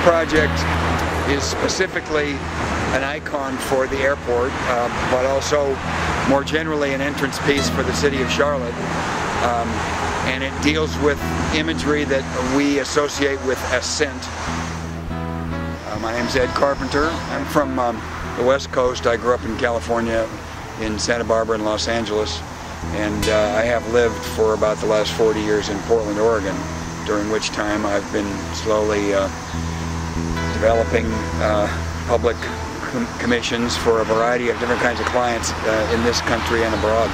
project is specifically an icon for the airport, but also more generally an entrance piece for the city of Charlotte. And it deals with imagery that we associate with ascent. My name's Ed Carpenter. I'm from the West Coast. I grew up in California, in Santa Barbara and Los Angeles, and I have lived for about the last 40 years in Portland, Oregon, during which time I've been slowly developing public commissions for a variety of different kinds of clients in this country and abroad.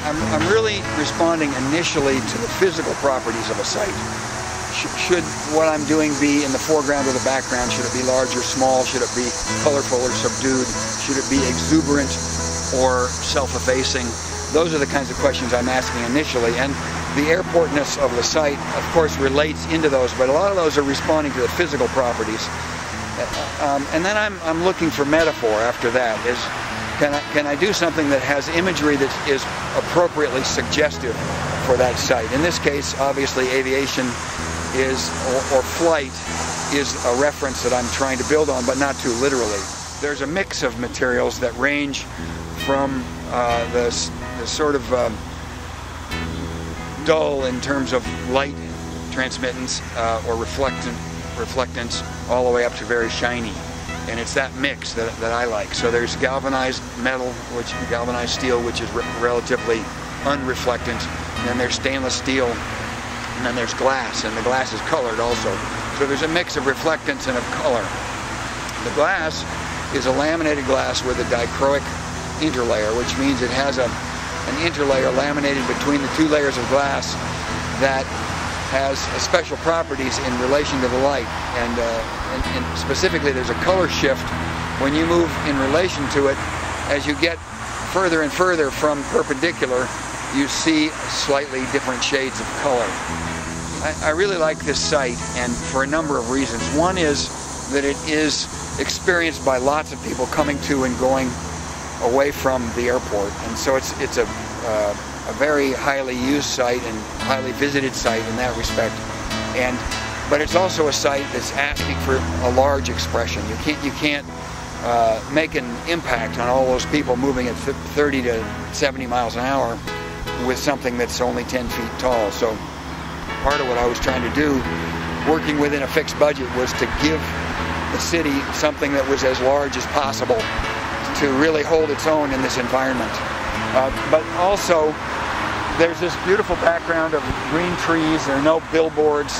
I'm really responding initially to the physical properties of a site. Should what I'm doing be in the foreground or the background? Should it be large or small? Should it be colorful or subdued? Should it be exuberant or self-effacing? Those are the kinds of questions I'm asking initially, and the airportness of the site, of course, relates into those, but a lot of those are responding to the physical properties. And then I'm looking for metaphor after that. Can I do something that has imagery that is appropriately suggestive for that site? In this case, obviously, aviation is, or flight, is a reference that I'm trying to build on, but not too literally. There's a mix of materials that range from the sort of dull in terms of light transmittance or reflectance, all the way up to very shiny. And it's that mix that I like. So there's galvanized metal, galvanized steel, which is relatively unreflectant. And then there's stainless steel, and then there's glass, and the glass is colored also. So there's a mix of reflectance and of color. The glass is a laminated glass with a dichroic interlayer, which means it has an interlayer laminated between the two layers of glass that has special properties in relation to the light, and specifically there's a color shift when you move in relation to it. As you get further and further from perpendicular, you see slightly different shades of color. I really like this site, and for a number of reasons. One is that it is experienced by lots of people coming to and going away from the airport, and so it's a very highly used site and highly visited site in that respect. But it's also a site that's asking for a large expression. You can't make an impact on all those people moving at 30 to 70 miles an hour with something that's only 10 feet tall. So part of what I was trying to do, working within a fixed budget, was to give the city something that was as large as possible to really hold its own in this environment. But also, there's this beautiful background of green trees. There are no billboards.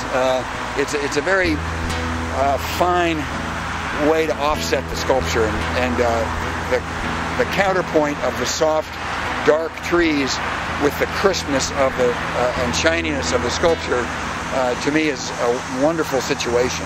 It's a very fine way to offset the sculpture, and the counterpoint of the soft, dark trees with the crispness of and shininess of the sculpture, to me, is a wonderful situation.